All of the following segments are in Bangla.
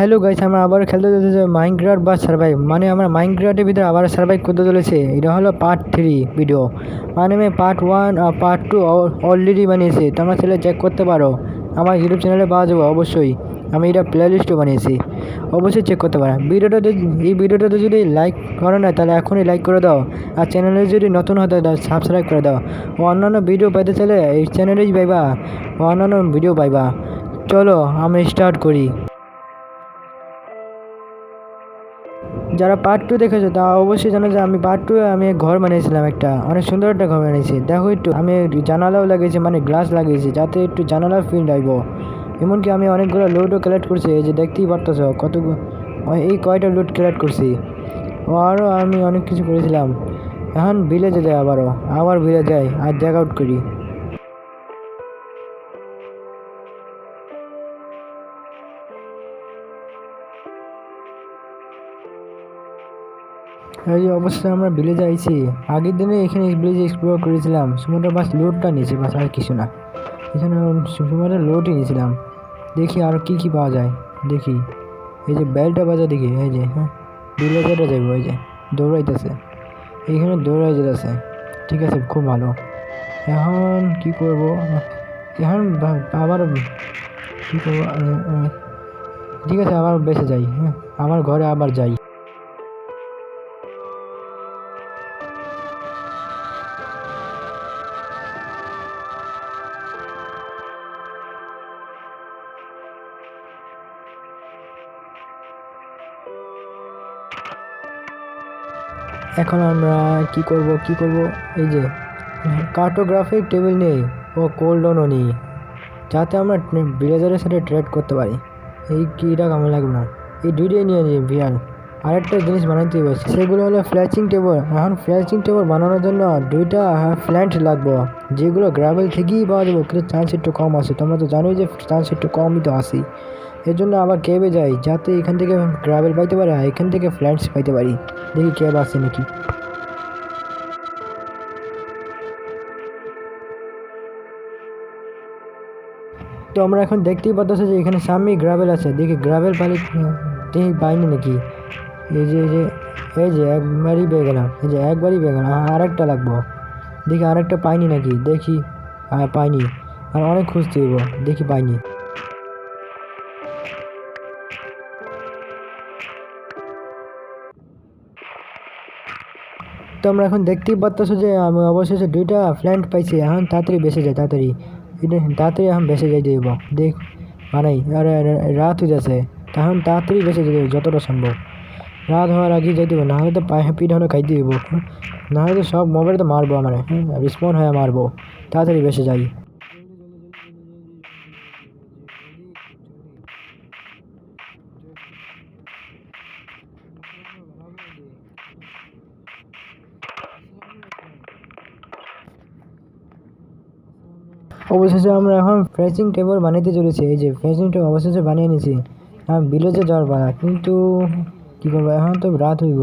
হ্যালো গাইস, আমরা আবার খেলতে চলেছে মাইনক্রাফট বা সার্ভাইভ। মানে আমরা মাইনক্রাফটের ভিতরে আবার সার্ভাইভ করতে চলেছে। এটা হলো পার্ট 3 ভিডিও। মানে আমি পার্ট 1 আর পার্ট 2 অলরেডি বানিয়েছি, তোমরা ছেলে চেক করতে পারো। আমার ইউটিউব চ্যানেলে পাওয়া যাবে অবশ্যই। আমি এটা প্লে লিস্টও বানিয়েছি, অবশ্যই চেক করতে পারো। এই ভিডিওটাতে যদি লাইক করো না তাহলে এখনই লাইক করে দাও। আর চ্যানেলে যদি নতুন হতে তাহলে সাবস্ক্রাইব করে দাও। ও অন্যান্য ভিডিও পাইতে চাইলে এই চ্যানেলেই পাইবা, ও অন্যান্য ভিডিও পাইবা। চলো আমি স্টার্ট করি। যারা পার্ট 2 দেখেছো তা অবশ্যই জানো যে আমি পার্ট 2 আমি ঘর বানিয়েছিলাম, একটা অনেক সুন্দর একটা ঘর বানিয়েছি। দেখো একটু আমি জানালাও লাগিয়েছি, মানে গ্লাস লাগিয়েছি যাতে একটু জানালার ফিল আইব। এমনকি আমি অনেকগুলো লোডও কালেক্ট করছি, এই যে দেখতেই পারতেছো কত এই কয়টা লোড কালেক্ট করছি। ও আরও আমি অনেক কিছু করেছিলাম। এখন ভিলেজে যাই, আবার ভিলেজে যাই আর জ্যাক আউট করি। এই যে অবশ্যই আমরা ভিলেজে আইছি। আগের দিনে এখানে ভিলেজে এক্সপ্লোর করেছিলাম, সমুদ্র বাস লোডটা নিয়েছি, বাস আর কিছু না। এখানে সমুদ্র লোডই নিয়েছিলাম। দেখি আর কি কি পাওয়া যায়। দেখি এই যে বেলটা বাজা, দেখি এই যে হ্যাঁ ভিলেজারটা যাইব, এই যে দৌড়াইতেছে, এইখানে দৌড়াই যেতেছে। ঠিক আছে, খুব ভালো। এখন কি করব, এখন আবার কি করবো, ঠিক আছে আবার বেঁচে যাই। হ্যাঁ, আমার ঘরে আবার যাই। এখন আমরা কি করব, এই যে কার্টোগ্রাফিক টেবিল নেই ও কোল্ডনও নেই, যাতে আমরা ভিলেজারের সাথে ট্রেড করতে পারি। এই কিটা কেমন লাগবে না, এই দুইটাই নিয়ে নিই বিয়াল। আরেকটা জিনিস বানাইতে হবে, সেগুলো হলো ফ্ল্যাচিং টেবল। এখন ফ্ল্যাচিং টেবল বানানোর জন্য দুইটা ফ্ল্যান্ট লাগবে, যেগুলো গ্রাভেল থেকেই পাওয়া যাবে, কিন্তু চান্স একটু কম আছে। তোমরা তো জানোই যে চান্স একটু কমই তো আসি। এর জন্য আবার কেবে যাই, যাতে এখান থেকে গ্রাভেল পাইতে পারে আর এখান থেকে ফ্ল্যান্টস পাইতে পারি। দেখি কেব আসে নাকি। তো আমরা এখন দেখতেই পাচ্ছি যে এখানে সামনেই গ্রাভেল আছে। দেখি গ্রাভেল পালি, দেখি পাইনি নাকি। এই যে একবারই পেয়ে গেলাম, এই যে একবারই পেয়ে গেলাম। আরেকটা লাগবো, দেখি আরেকটা পাইনি নাকি। দেখি পাইনি, আর অনেক খুঁজতে হইব, দেখি পাইনি। তো আমরা এখন দেখতেই পাচ্ছি যে আমি অবশেষে দুইটা প্ল্যান্ট পাইছি। এখন তাড়াতাড়ি বেঁচে যায়, তাড়াতাড়ি এখন বেঁচে যাই দিব। দেখ বানাই, আর রাত হয়ে যাচ্ছে, তখন তাড়াতাড়ি বেঁচে যেতে হবে যতটা সম্ভব। রাত হওয়ার আগে যাইতে হবে, নাহলে তো পিঠানো খাইতে হইব, নাহলে তো সব মোবাইলে তো মারবো আমার, রিসপন্ড হয়ে মারবো। তাড়াতাড়ি বেঁচে যাই। অবশেষে আমরা এখন ফ্রেচিং টেবল বানাইতে চলেছি। এই যে ফ্রেচিং টেবল অবশেষে বানিয়ে নিয়েছি। এখন ভিলেজে যাওয়ার পালা, কিন্তু কী করবো, এখন তো রাত হইব।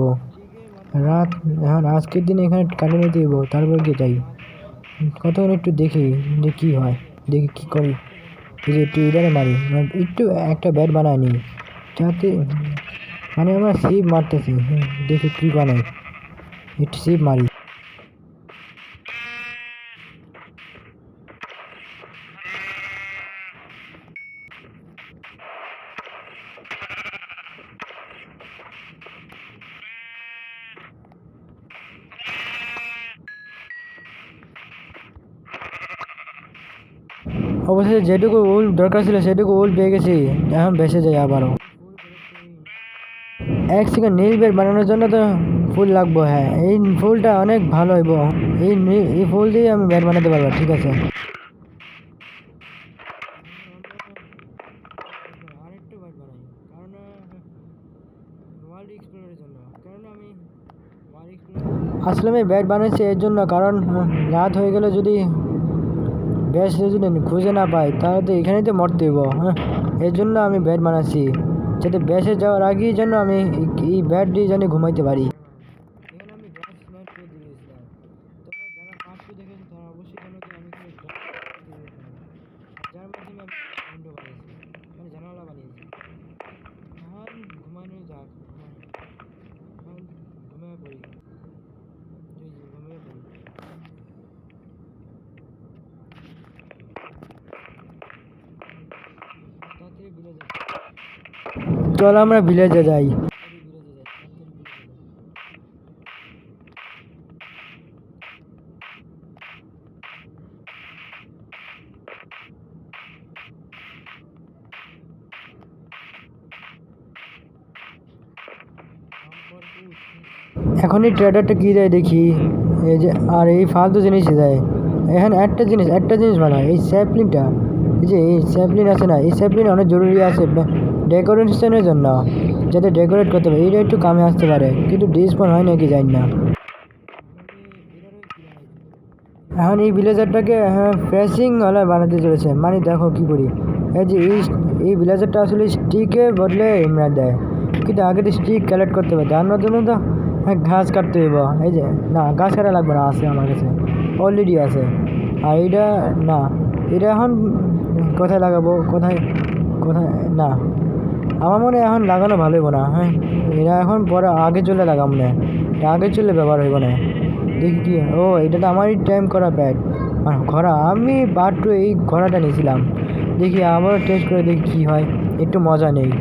রাত এখন আজকের দিনে এখানে কাটিয়ে নিতে হইব, তারপর কি যাই কতক্ষণ একটু দেখি যে কী হয়, দেখি কী করি। এই যে একটু ইডারে মারি, একটু একটা ব্যাট বানায় নিই, যাতে মানে আমরা সিপ মারতেছি। দেখি কী বানাই, একটু সিপ মারি। অবশেষে যেটুকু উল দরকার ছিল সেটুকু উল পেয়ে গেছি, এখন বেঁচে যাই আবারও। এক সেকেন্ড নীল বেড বানানোর জন্য তো ফুল লাগবো। হ্যাঁ, এই ফুলটা অনেক ভালো হইব, এই ফুল দিয়ে আমি ব্যাট বানাতে পারবো। ঠিক আছে, আসলে আমি ব্যাট বানাচ্ছি এর জন্য, কারণ রাত হয়ে গেলে যদি ব্যাস যদি খুঁজে না পাই তাহলে তো এখানেই তো মরতে হইব। হ্যাঁ, এর জন্য আমি ব্যাট বানাচ্ছি, যাতে ব্যাসে যাওয়ার আগেই যেন আমি এই ব্যাট দিয়ে যেন ঘুমাইতে পারি। চল আমরা ভিলেজে যাই। এখনই ট্রেডারটা কী দেয় দেখি। এই যে আর এই ফালতু জিনিসই দেয়। এখানে একটা জিনিস বানায় এই স্যাপলিনটা। এই যে এই স্যাপলিন আছে না, এই স্যাপলিন অনেক জরুরি আছে ডেকোরেশনের জন্য, যাতে ডেকোরেট করতে পারে। এইটা একটু কামে আসতে পারে, কিন্তু ডিসপন হয় নাকি জানি না। এখন এই ভিলেজারটাকে ফ্রেশিং হলে বানাতে চলেছে, মানে দেখো কি করি। এই যে এই ভিলেজারটা আসলে স্টিকে বদলে ইমরা দেয়, কিন্তু আগে তো স্টিক কালেক্ট করতে হবে, জানার জন্য তো ঘাস কাটতে হইব। এই যে না, ঘাস কাটা লাগবে না, আছে আমার কাছে, অলরেডি আছে। আর এইটা না, এটা এখন কোথায় লাগাবো, কোথায় কোথায় না, আমার মনে হয় এখন লাগানো ভালো হইব না। হ্যাঁ, এরা এখন পরে আগে চলে লাগাম না, আগে চলে ব্যবহার হইব না। দেখি কি, ও এটা তো আমারই টাইম করা প্যাড আর ঘোড়া। আমি বাট্টু এই ঘোড়াটা নিয়েছিলাম, দেখি আবারও টেস্ট করে দেখি কী হয়, একটু মজা নেই।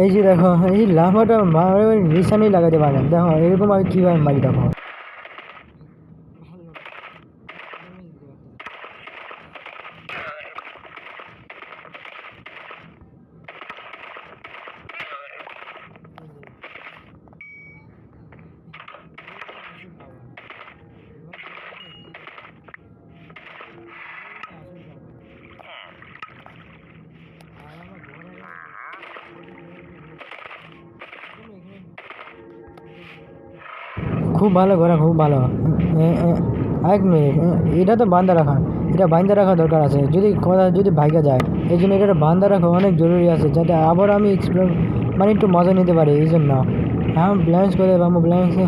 এই যে দেখো, এই লাফাটা নিশানি লাগাতে পারে, দেখো এরকম আমি কীভাবে মারি দেখো। খুব ভালো ঘোরা, খুব ভালো। এক মিনিট, এটা তো বান্ধা রাখা, এটা বান্ধা রাখা দরকার আছে, যদি ভাইগা যায়। এই জন্য এটা বান্ধা রাখা অনেক জরুরি আছে, যাতে আবার আমি এক্সপ্লোর মানে একটু মজা নিতে পারি। এই জন্য এখন ব্ল্যান্স করে পাবো, ব্ল্যান্সে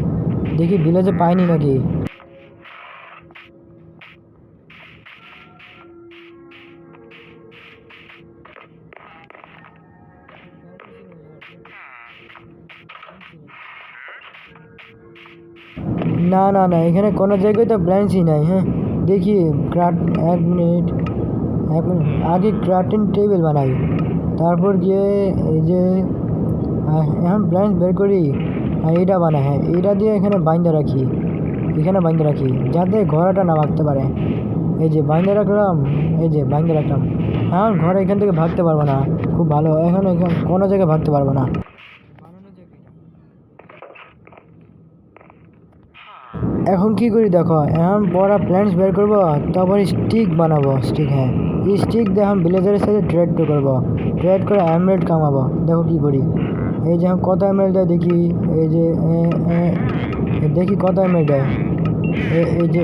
দেখি ভিলেজে পাইনি নাকি। না না না, এখানে কোনো জায়গায় তো ব্রাঞ্চই নাই। হ্যাঁ দেখি, এক মিনিট আগে ক্রাফটিং টেবিল বানাই, তারপর গিয়ে এই যে এখন ব্রাঞ্চ বের করি আর এইটা বানাই। হ্যাঁ, এইটা দিয়ে এখানে বাইন্দা রাখি, যাতে ঘোড়াটা না ভাগতে পারে। এই যে বাইন্দা রাখলাম, এখন ঘোড়া এখান থেকে ভাগতে পারবো না। খুব ভালো, এখন কোনো জায়গায় ভাগতে পারবো না। এখন কি করি দেখো, এখন বড় প্ল্যান্টস বের করবো, তারপর স্টিক বানাবো। হ্যাঁ, এই স্টিক দিয়ে এখন ভিলেজারের সাথে ট্রেড করবো, ট্রেড করে এমরেড কামাবো। দেখো কি করি, এই যে কত এমরেড দেয় দেখি। এই যে দেখি কত এমরেড দেয়। এই যে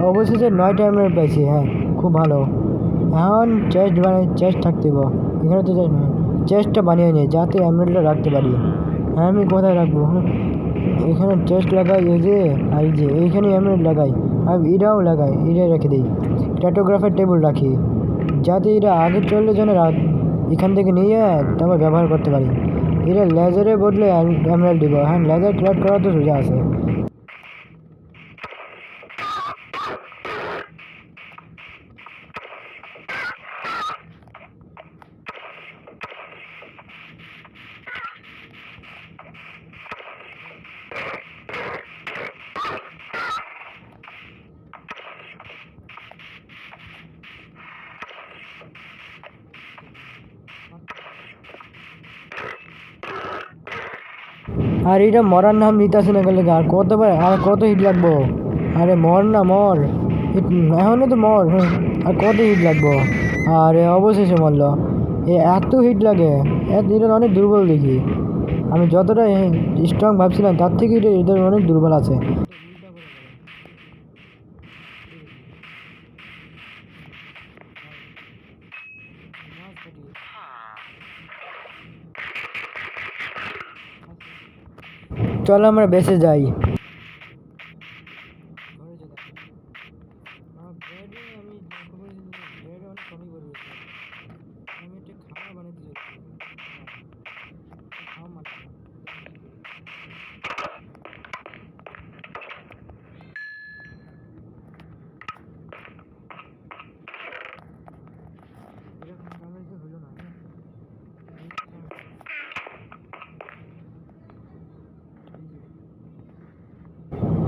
অবশেষে 9টা এমরেড পাইছি। হ্যাঁ, খুব ভালো। এখন চেস্ট থাকতে হইব। এখানে তো চেস্টটা বানিয়ে নিই, যাতে এমরেডটা রাখতে পারি। হ্যাঁ, আমি কোথায় রাখবো? হ্যাঁ, এখানে চেস্ট লাগাই, এই যে আর এই যে এইখানে এমরেড লাগাই, আর এটাও লাগাই, এটাই রেখে দিই। ক্যাটোগ্রাফের টেবিল রাখি, যাতে এটা আগে চললে যেন এখান থেকে নিয়ে তারপর ব্যবহার করতে পারি। এটা লেজারে বদলে এমরেড দিব। হ্যাঁ, লেজার ক্রিয়েট করা তো সোজা আছে। আর এটা মরার নাম নিতেছে না গেলে, আর কত হিট লাগবো? আরে মর না, মর, এখনই তো মর। হ্যাঁ, আর কত হিট লাগবো? আরে অবশেষে মরল। এত হিট লাগে, এদের অনেক দুর্বল দেখি। আমি যতটা স্ট্রং ভাবছিলাম তার থেকে এদের অনেক দুর্বল আছে। চলো আমরা বেঁচে যাই।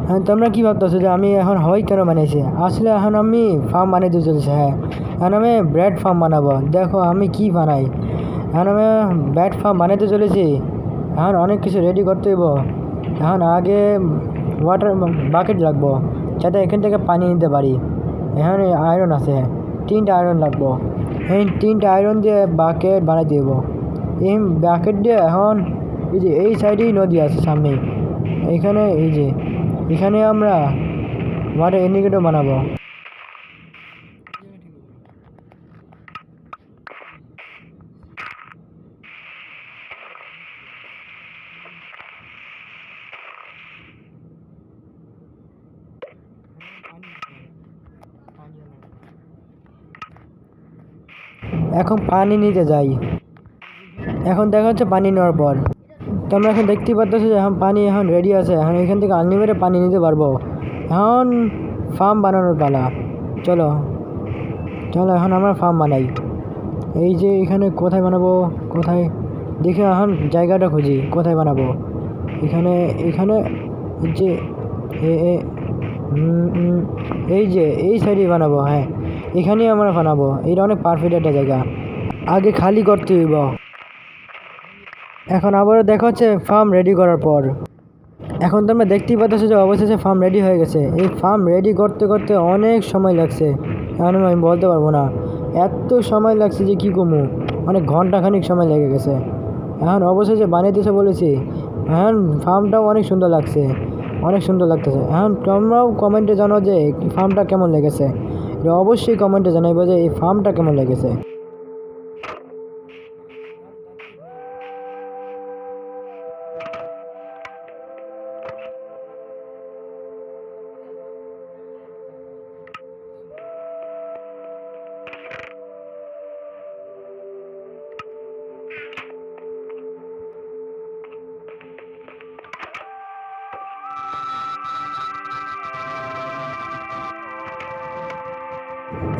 হ্যাঁ, তোমরা কি ভাবতেছো যে আমি এখন হয় কেন বানিয়েছি? আসলে এখন আমি ফার্ম বানাইতে চলছি। হ্যাঁ, এখন আমি ব্রেড ফার্ম বানাবো। দেখো আমি কি বানাই। এখন আমি ব্রেড ফার্ম বানাইতে চলেছি। এখন অনেক কিছু রেডি করতে হইব। এখন আগে ওয়াটার বাকেট লাগবো, যাতে এখান থেকে পানি নিতে পারি। এখন আয়রন আছে, 3টা আয়রন লাগবো। এই 3টা আয়রন দিয়ে বাকেট বানাইতে হইব। এই বাকেট দিয়ে এখন এই যে এই সাইডেই নদী আছে সামনেই, এখানে এই যে এখানে আমরা ওয়াটার ইন্ডিকেটর বানাবো। এখন পানি নিতে যাই। এখন দেখা হচ্ছে পানি নেওয়ার পর তোমরা এখন দেখতেই পাচ্ছ যে এখন পানি এখন রেডি আছে। এখন এখান থেকে আনলিমিটেড পানি নিতে পারবো। এখন ফার্ম বানানোর পালা। চলো চলো এখন আমরা ফার্ম বানাই। এই যে এখানে কোথায় বানাবো, কোথায় দেখে এখন জায়গাটা খুঁজি কোথায় বানাবো। এখানে এখানে যে এই যে এই সাইডে বানাবো। হ্যাঁ, এখানেই আমরা বানাবো। এটা অনেক পারফেক্ট একটা জায়গা। আগে খালি করতে হইব। এখন আবারও দেখা হচ্ছে ফার্ম রেডি করার পর। এখন তোমরা দেখতেই পাচ্ছ যে অবশেষে ফার্ম রেডি হয়ে গেছে। এই ফার্ম রেডি করতে করতে অনেক সময় লাগছে, এখন আমি বলতে পারবো না। এত সময় লাগছে যে কী কমু, অনেক ঘন্টাখানিক সময় লেগে গেছে। এখন অবশেষে বানাইতেছে বলেছি। এখন ফার্মটাও অনেক সুন্দর লাগছে, অনেক সুন্দর লাগতেছে। এখন তোমরাও কমেন্টে জানো যে ফার্মটা কেমন লেগেছে। অবশ্যই কমেন্টে জানাইবো যে এই ফার্মটা কেমন লেগেছে।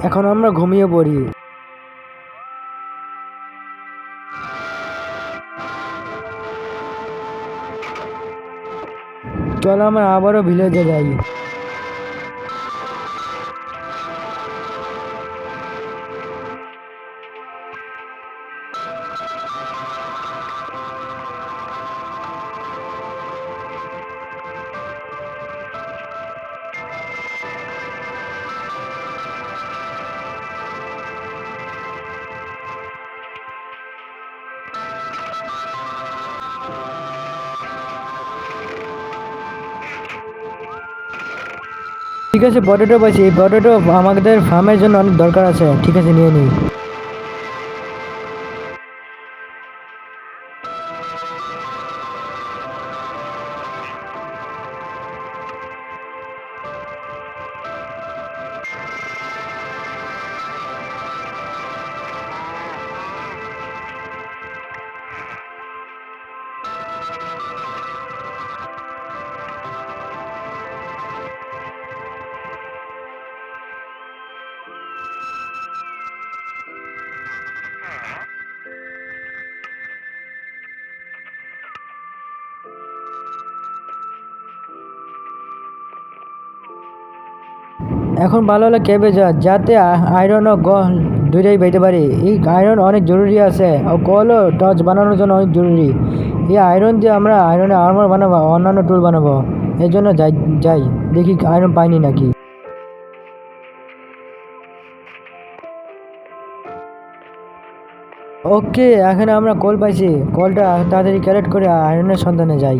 এখন আমরা ঘুমিয়ে পড়ি। চলো আমরা আবারও ভিলেজে যাই। ঠিক আছে, পটেটো পাইছি। এই পটেটো আমাদের ফার্মের জন্য অনেক দরকার আছে। ঠিক আছে, নিয়ে নিই। এখন ভালো হলে কেবে যা, যাতে আয়রন ও গল দুইটাই পাইতে পারি। এই আয়রন অনেক জরুরি আছে, ও গলও টর্চ বানানোর জন্য অনেক জরুরি। এই আয়রন দিয়ে আমরা আয়রনে আর্মার বানাবো, অন্যান্য টুল বানাবো। এর জন্য যাই যাই দেখি আয়রন পাইনি নাকি। ওকে, এখানে আমরা কল পাইছি। কলটা তাড়াতাড়ি ক্যারেক্ট করে আয়রনের সন্ধানে যাই।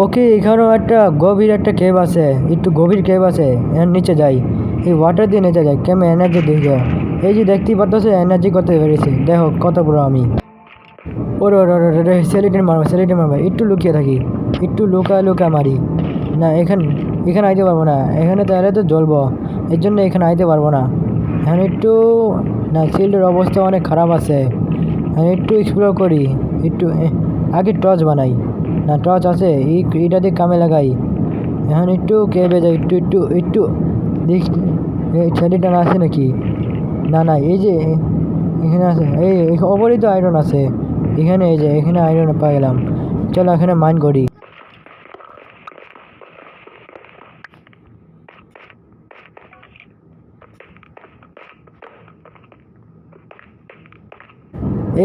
ওকে, এখানেও একটা গভীর একটা কেভ আছে, একটু গভীর কেভ আছে, এর নিচে যাই। এই ওয়াটার দিয়ে নিচে যাই, কেমন এনার্জি দেখো। এই যে দেখতেই পাচ্ছ এনার্জি কত বেড়েছে, দেখো কত বড় আমি। ওরে ওরে ওরে ওরে, সেলিটেন মারবো, একটু লুকিয়ে থাকি, একটু লুকা লুকা মারি। না, এখানে আইতে পারবো না, এখানে তাহলে তো জ্বলবো, এর জন্য এখানে আইতে পারবো না। এখন একটু, না শিল্ডের অবস্থা অনেক খারাপ আছে, আমি একটু এক্সপ্লোর করি, একটু আগে টর্চ বানাই। না টর্চ আছে, এইটা দিয়ে কামে লাগাই। এখন একটু কেবে যাই, একটু একটু একটু দেখ, ছেলেটা আছে নাকি? না না, এই যে এখানে আছে, এই ওপরেই তো আয়রন আছে। এখানে এই যে এখানে আয়রন পাই গেলাম। চলো এখানে মাইন করি।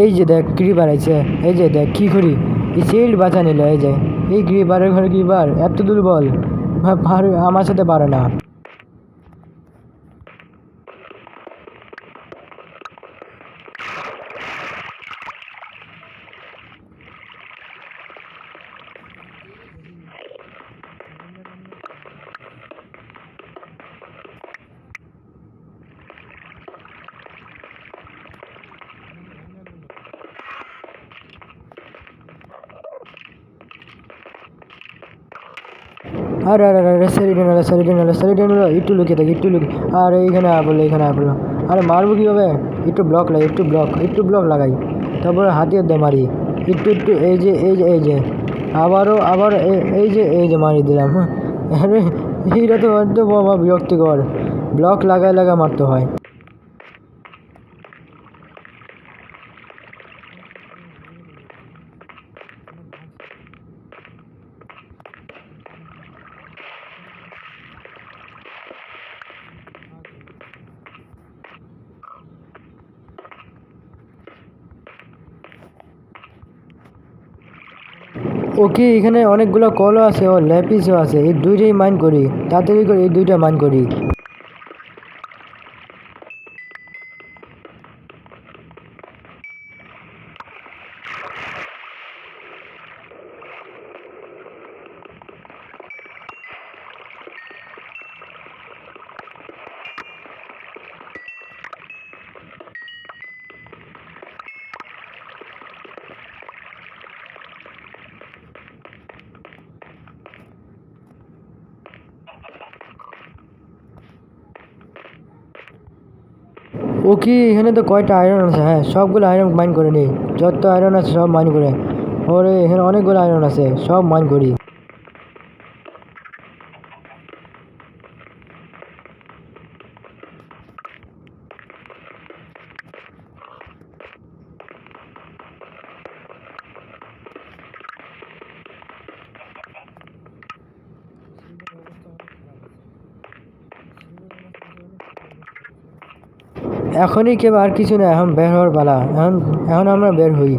এই যে দেখ ক্রিপার আছে, এই যে দেখ কি করি, এই শিল্ড বাঁচা নিল। এই যে এই ক্রিপারের ঘরে ক্রিপার এত দুর্বল, আমার সাথে পারে না। আরে আরে আরে, সেলিডেন একটু লুকিয়ে থাকি, একটু লুকিয়ে। আর এইখানে বললো, এখানে বললো। আরে মারবো কীভাবে? একটু ব্লক লাগাই, একটু ব্লক লাগাই, তারপরে হাতিয়ার দিয়ে মারি। একটু একটু, এই যে আবার এই যে মারি দিলাম। হ্যাঁ, আরে এইটা তো একটু বাবা বিরক্তিকর, ব্লক লাগায় মারতে হয়। ওকে, এখানে অনেকগুলো কলও আছে, ও ল্যাপিসও আছে, এই দুইটাই মাইন করি, তাড়াতাড়ি করে এই দুইটা মাইন করি। ওকে, এখানে তো কয়টা আয়রন আছে, হ্যাঁ সবগুলো আয়রন মাইন করে নিই, যত আয়রন আছে সব মাইন করে। ওরে এখানে অনেকগুলো আয়রন আছে, সব মাইন করি। এখনই কেউ আর কিছু না, এখন বের হওয়ার পালা, এখন এখন আমরা বের হই।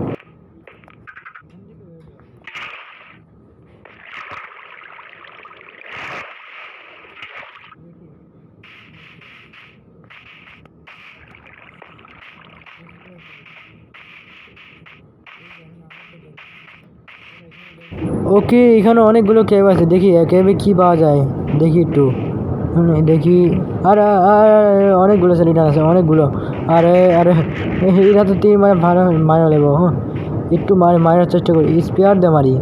ওকে, এখানে অনেকগুলো কেভ আছে, দেখি কেভে কি পাওয়া যায়, দেখি একটু। দেখি। আর আর অনেকগুলো সেলিটার আছে, অনেকগুলো। আরে আরে, এরা তো তিন মানে ভালো মারা নেবো। হ্যাঁ, একটু মারার চেষ্টা করি, স্পেয়ার দিয়ে মারি,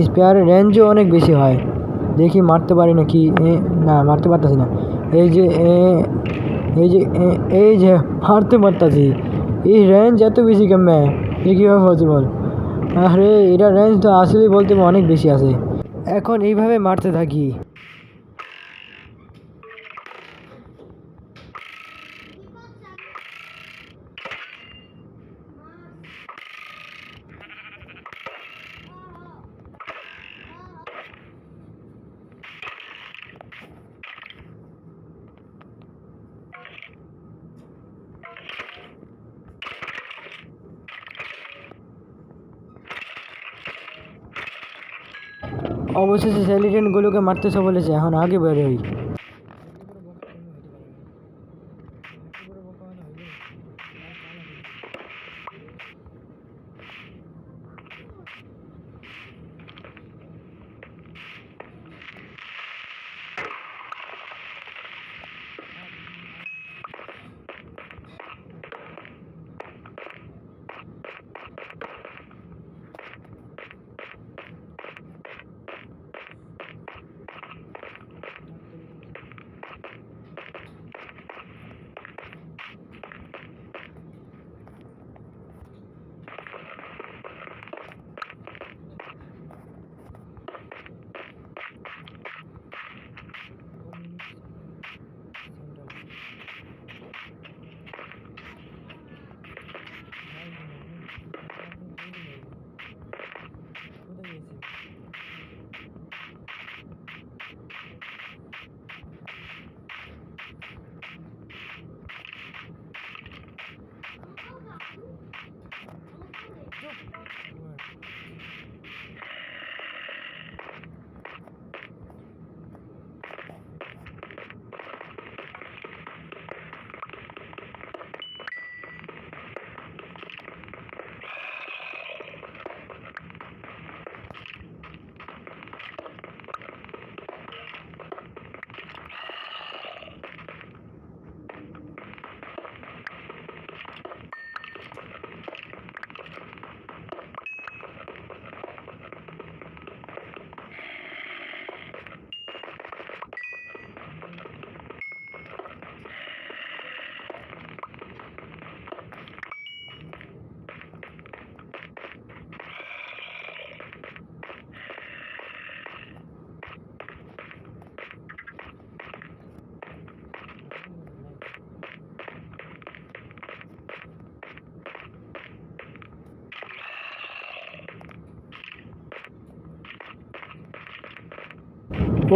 স্পেয়ারের রেঞ্জও অনেক বেশি হয়। দেখি মারতে পারি নাকি। না মারতে পারতেছি না। এই যে এই যে মারতে পারতাছি, এই রেঞ্জ এত বেশি কেমনে, এটা কীভাবে পসিবল? আরে এটা রেঞ্জ তো আসলেই বলতে অনেক বেশি আছে। এখন এইভাবে মারতে থাকি। অবশেষে স্কেলিটনগুলোকে মারতেছে বলেছে, এখন আগে বেরোই।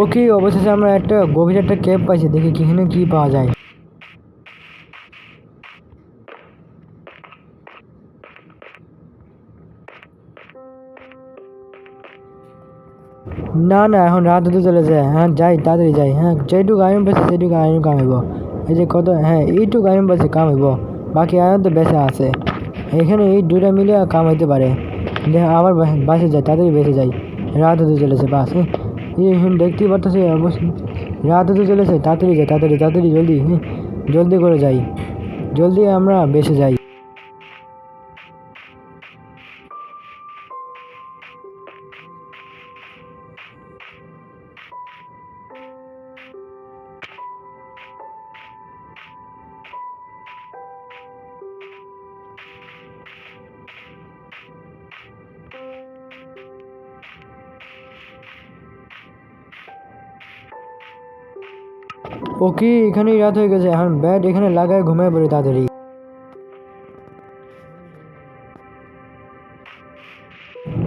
ওকে, অবশেষে আমরা একটা গভীর একটা ক্যাব পাইছি, দেখি এখানে কি পাওয়া যায়। না না, এখন রাত হতে চলেছে। হ্যাঁ যাই, তাড়াতাড়ি যাই। হ্যাঁ যেটুকু আয়রন পাইছে সেটুকু আয়রন কামাইব। এই যে কত, হ্যাঁ এইটুকু আয়রন পাইছে কামাইব, বাকি আয়রন তো বেঁচে আছে। এখানে এই দুটা মিলে কামাইতে পারে। আবার বাসে যাই, তাড়াতাড়ি বেঁচে যাই, রাত হতে চলেছে। বাস দেখতেই পারতেছি অবশ্যই রাত হতে চলেছে। তাড়াতাড়ি যাই, তাড়াতাড়ি তাড়াতাড়ি, জলদি, জলদি করে যাই, জলদি আমরা বেঁচে যাই। ওকে, এখানেই রাত হয়ে গেছে, এখন ব্যাট এখানে লাগায় ঘুমায় পড়ি তাড়াতাড়ি।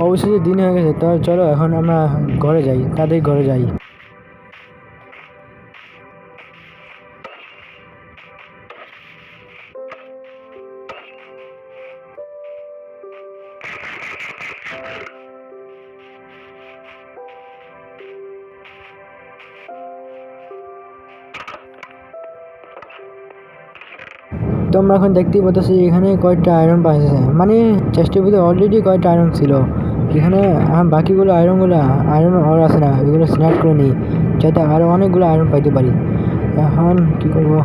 অবশ্যই দিন হয়ে গেছে, তো চলো এখন আমরা ঘরে যাই, তাড়াতাড়ি ঘরে যাই। তোমরা এখন দেখতেই পাচ্ছি এখানে কয়েকটা আয়রন পাইছে, মানে চেস্টের ভিতরে অলরেডি কয়েকটা আয়রন ছিল। এখানে বাকিগুলো আয়রন আর আছে না, এগুলো স্ন্যাপ করে নিই, যাতে আরও অনেকগুলো আয়রন পাইতে পারি। এখন কী করবো,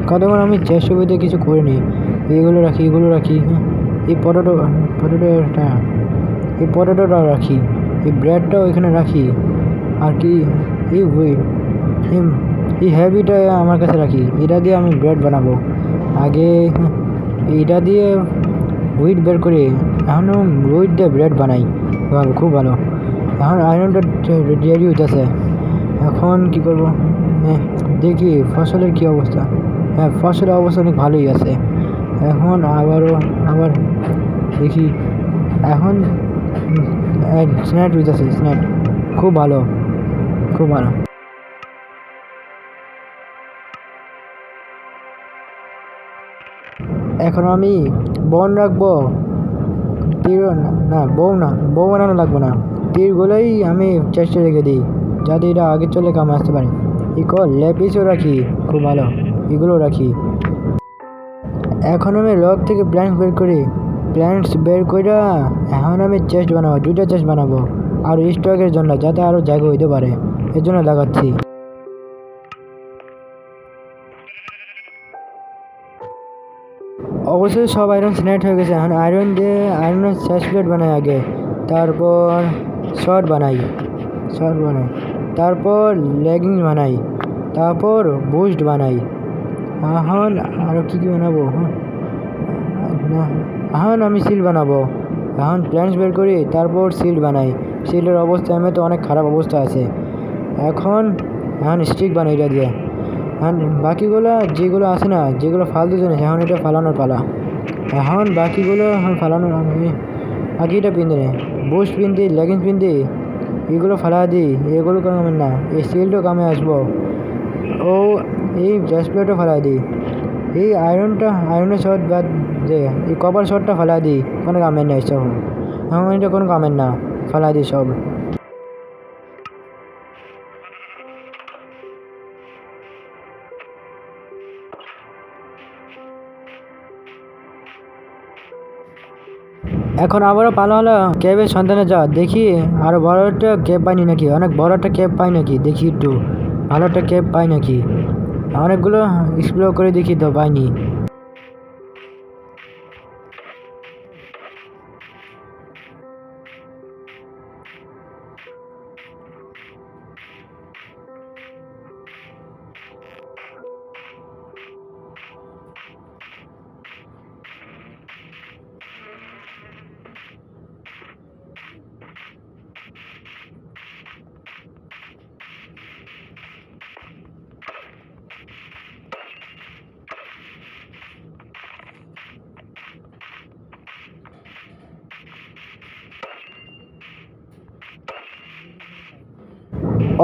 কতক্ষণ আমি চেস্টের ভিতরে কিছু করে নিই। এগুলো রাখি, এই পটেটোটা রাখি, এই ব্রেডটাও এখানে রাখি, আর কি এই হ্যাবিটা আমার কাছে রাখি। এটা দিয়ে আমি ব্রেড বানাবো। আগে এটা দিয়ে হুইট বের করে এখনও হুইট দিয়ে ব্রেড বানাই, ভালো, খুব ভালো। এখন আয়রনটা রেডি হইতেছে। এখন কি করব, দেখি ফসলের কি অবস্থা। হ্যাঁ, ফসলের অবস্থা অনেক ভালোই আছে। এখন আবার দেখি, এখন স্ন্যাট হইতেছে, স্ন্যাট খুব ভালো, খুব ভালো। এখন আমি বন রাখবো, না বউ বানানো লাগবে না, তীরগুলোই আমি চেষ্টা রেখে দিই, যাতে এটা আগে চলে কামে আসতে পারে। ল্যাপিসও রাখি, খুব ভালো, এগুলো রাখি। এখন আমি লক থেকে প্ল্যান্টস বের করে এখন আমি চেস্ট বানাবো, 2টা চেস্ট বানাবো, আর স্টকের জন্য, যাতে আরও জায়গা হইতে পারে, এর জন্য লাগাচ্ছি। অবশ্যই সব আয়রন স্নেট হয়ে গেছে। এখন আয়রনের চেস্ট প্লেট বানাই আগে, তারপর শর্ট বানাই, তারপর লেগিংস বানাই, তারপর বুস্ট বানাই। এখন আরও কী বানাবো? এখন আমি শিল্ড বানাবো। এখন প্ল্যান্টস বের করি, তারপর শিল্ড বানাই। শিল্ডের অবস্থা আমি তো অনেক খারাপ অবস্থা আছে। এখন স্টিক বানাই এটা দিয়ে। এখন বাকিগুলো যেগুলো আছে না, যেগুলো ফালতু জিনিস, এখন এটা ফালানোর পালা। এখন বাকিগুলো ফালানোর আগে এটা পিন দিই, বুস্ট পিন দিই, লেগিংস পিন দিই, এগুলো ফালা দিই, এগুলো কামে না, এই শিল্ডও কামে আসবো। ও এই ব্রেস্ট প্লেটও ফালা দিই, এই আয়রনের শট বাদ দে, এই কপার শটটা ফালা দিই, কোনো কামের নেই সব। এখন এটা কোনো কামের না, ফালা দিই সব। এখন আবারও পালা হলো ক্যাবের সন্ধানে যা, দেখি আরো বড় একটা ক্যাব পাইনি নাকি, অনেক বড় একটা ক্যাব পাই নাকি, দেখি একটু ভালো একটা ক্যাব পাই নাকি। অনেকগুলো এক্সপ্লোর করে দেখি, তো পাইনি।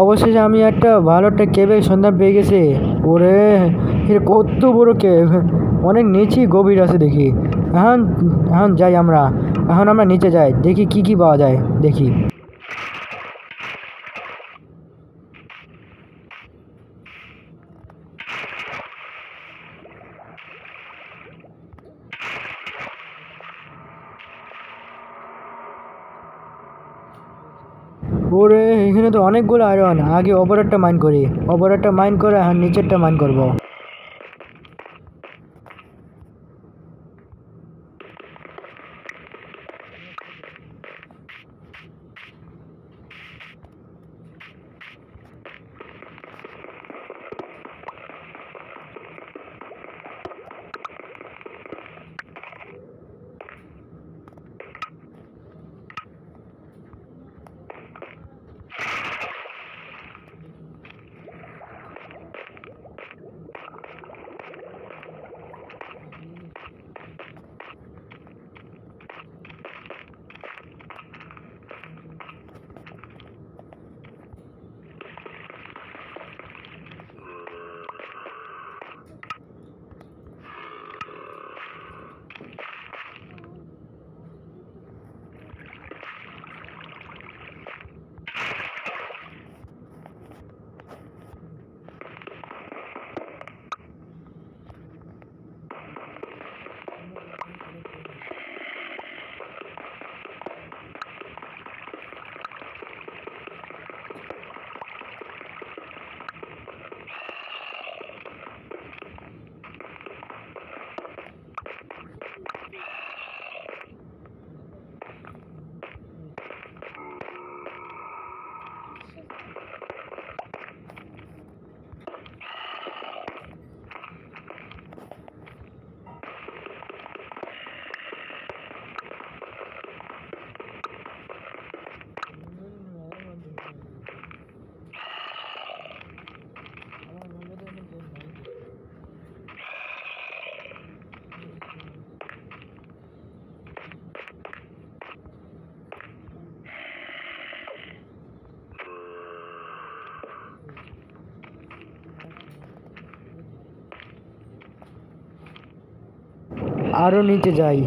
অবশেষে আমি একটা ভালো একটা কেবের সন্ধান পেয়ে গেছি। ওরে, এটা কত বড় কেব, অনেক নিচে গভীর আছে দেখি। এখন এখন যাই আমরা, এখন আমরা নিচে যাই, দেখি কি কি পাওয়া যায়, দেখি। ওরে, এখানে তো অনেকগুলো আয়রন। আগে ওপরেরটা মাইন করি, ওপরেরটা মাইন করে এখন নিচেরটা মাইন করবো। আরও নিচে যাই।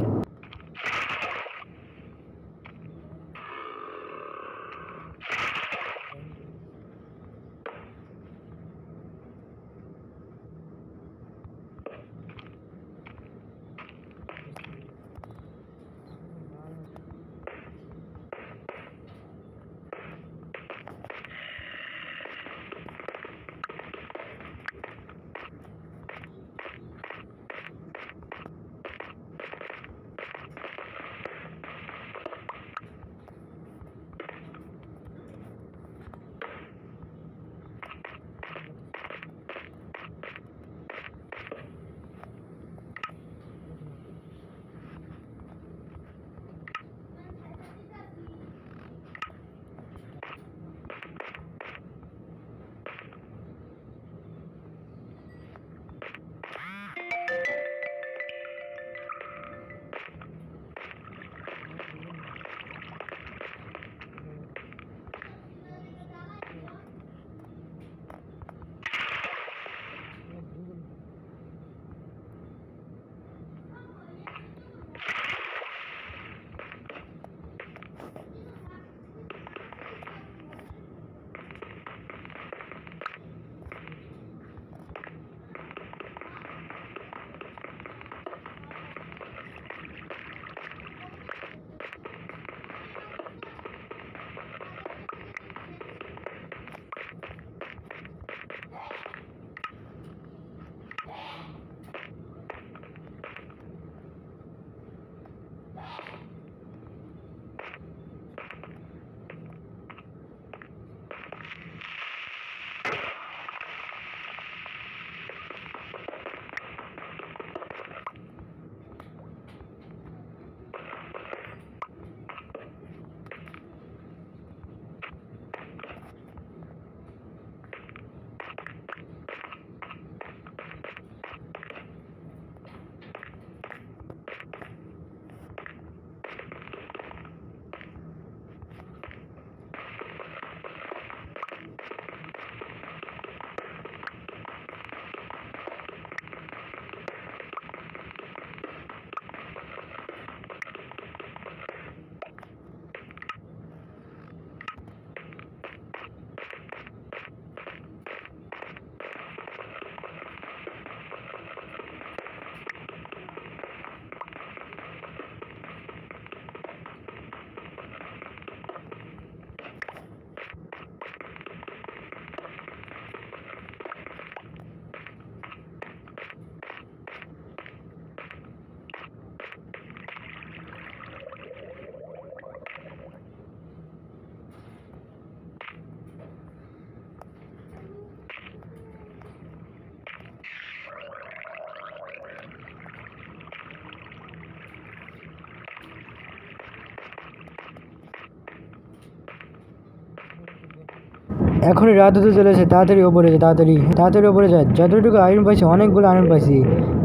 এখনই রাত হতে চলেছে, তাড়াতাড়ি ওপরে যায়, তাড়াতাড়ি তাড়াতাড়ি ওপরে যায়। যতটুকু আয়রন পাইছি, অনেকগুলো আয়রন পাইছি।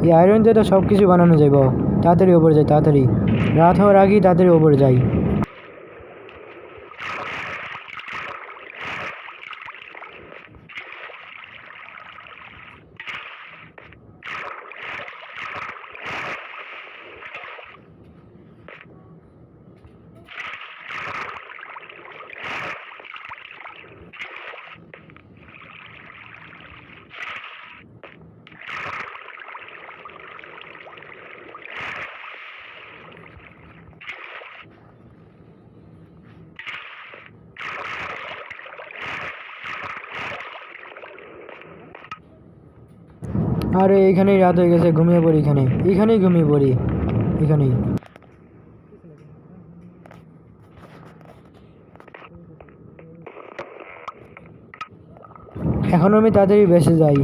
এই আয়রন দিয়ে তো সব কিছু বানানো যাইব। তাড়াতাড়ি ওপরে যায়, তাড়াতাড়ি রাত হওয়ার আগেই তাড়াতাড়ি ওপরে যাই। আরে এখানেই রাত হয়ে গেছে, ঘুমিয়ে পড়ি এখানে, এখানেই ঘুমিয়ে পড়ি, এখানেই। এখন আমি তাড়াতাড়ি বেঁচে যাই।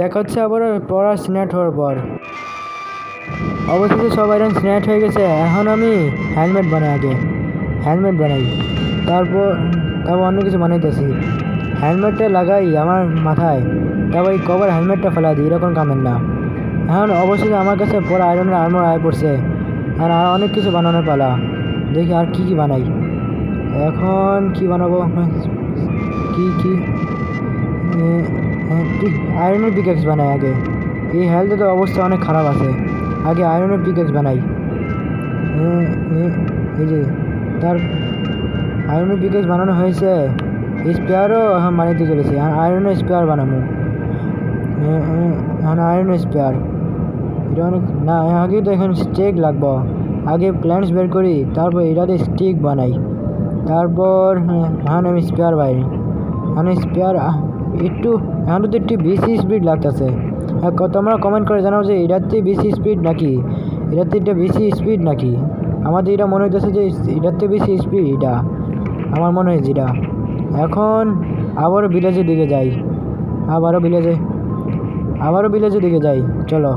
দেখা হচ্ছে আবার পড়া স্ন্যাট হওয়ার পর। অবশেষে সব আয়রন স্ন্যাট হয়ে গেছে। এখন আমি হেলমেট বানাই, আগে হেলমেট বানাই, তারপর অন্য কিছু বানাইতেছি। হেলমেটটা লাগাই আমার মাথায়, তারপর এই কভার হেলমেটটা ফেলা দিই, এরকম কামের না। এখন অবশেষে আমার কাছে পরে আয়রনের আর্মর আয় পড়ছে, আর অনেক কিছু বানানোর পালা। দেখি আর কি বানাই। এখন কি বানাবো, কি আয়রনের পিকেক্স বানাই আগে। এই হেলথে তো অবস্থা অনেক খারাপ আছে, আগে আয়রনের পিকেক্স বানাই। এই যে তার আয়রনের পিকেক্স বানানো হয়েছে, স্পেয়ারও এখন বানাইতে চলেছে। আয়রনের স্পেয়ার বানাবো, আয়রনের স্পেয়ার। এটা অনেক না, আগে তো এখন স্টিক লাগবো। আগে প্ল্যান্টস বের করি, তারপর এটাতে স্টিক বানাই, তারপর এখন আমি স্পেয়ার বাইরি। এখন স্পেয়ার একটু এখন তো একটু বেশি স্পিড লাগতেছে। তোমরা কমেন্ট করে জানাও যে এটাতে বেশি স্পিড নাকি, এটাতে এটা বেশি স্পিড নাকি। আমাদের এটা মনে হইতেছে যে এটাতে বেশি স্পিড, এটা আমার মনে হয় যেটা। এখন আবারও ভিলেজের দিকে যাই, আবারও ভিলেজের দিকে যাই, চলো।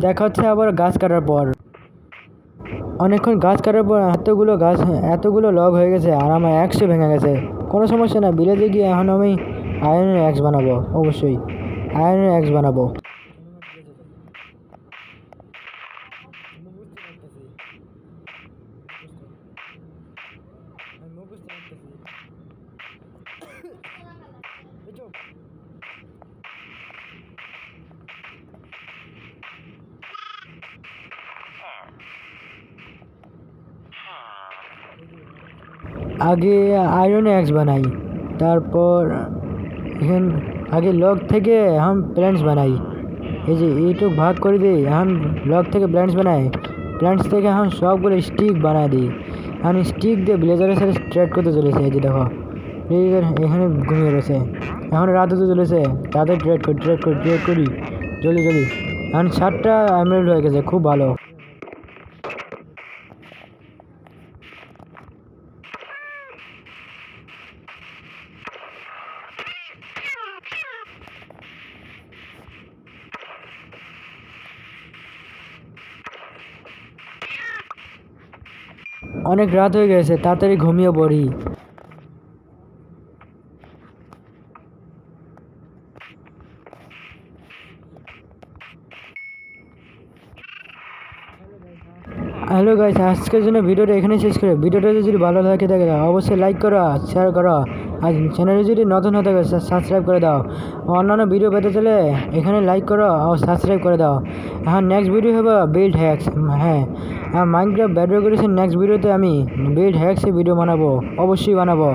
দেখা হচ্ছে আবার গাছ কাটার পর। অনেকক্ষণ গাছ কাটার পর এতগুলো লগ হয়ে গেছে, আর আমার অ্যাক্সও ভেঙে গেছে। কোনো সমস্যা না, ভিলেজে গিয়ে এখন আমি আয়রনের অ্যাক্স বানাবো, অবশ্যই আয়রনের অ্যাক্স বানাবো। আগে আয়রন অ্যাক্স বানাই, তারপর এখন আগে লগ থেকে এখন প্ল্যান্টস বানাই। এই যে এইটুক ভাগ করে দিই, এখন লগ থেকে প্ল্যান্টস বানাই, প্ল্যান্টস থেকে এখন সবগুলো স্টিক বানাই দিই। এখন স্টিক দিয়ে ব্লেজারের সাথে স্ট্রেট করতে চলেছে। এই যে দেখো ব্লেজার এখানে ঘুমিয়ে রয়েছে, এখন রাত হতে চলেছে, তাদের ট্রেড করি জলদি। এখন 7টা এমরাল্ড হয়ে গেছে, খুব ভালো। অনেক রাত হয়ে গেছে, তাড়াতাড়ি ঘুমিয়ে পড়ি। হ্যালো গাইস, আজকের জন্য ভিডিওটা এখানে শেষ করে। ভিডিওটা যদি ভালো লাগে থাকে অবশ্যই লাইক করো, শেয়ার করো, আর চ্যানেলে যদি নতুন হতে থাকে সাবস্ক্রাইব করে দাও। অন্যান্য ভিডিও পেতে চলে এখানে লাইক করো আর সাবস্ক্রাইব করে দাও। হ্যাঁ, নেক্সট ভিডিও হবে বিল্ড হ্যাক্স। হ্যাঁ, মাইনক্রাফট বেডরক এডিশন নেক্সট ভিডিওতে আমি বিল্ড হ্যাক্সের ভিডিও বানাবো, অবশ্যই বানাবো।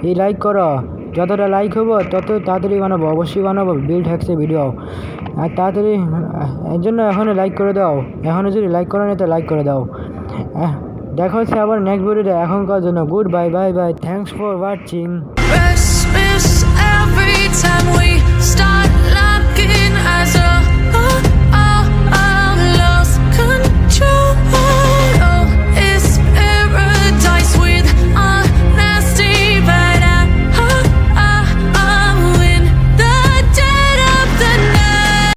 এই লাইক করো, যতটা লাইক হবো তত তাড়াতাড়ি বানাবো, অবশ্যই বানাবো বিল্ড হ্যাক্সের ভিডিও। আর তাড়াতাড়ি এর জন্য এখনও লাইক করে দাও, এখনও যদি লাইক করো না তো লাইক করে দাও। দেখা হচ্ছে আবার নেক্সট ভিডিওতে। এখনকার জন্য good bye, bye, thanks for watching. Restless every time we start looking as a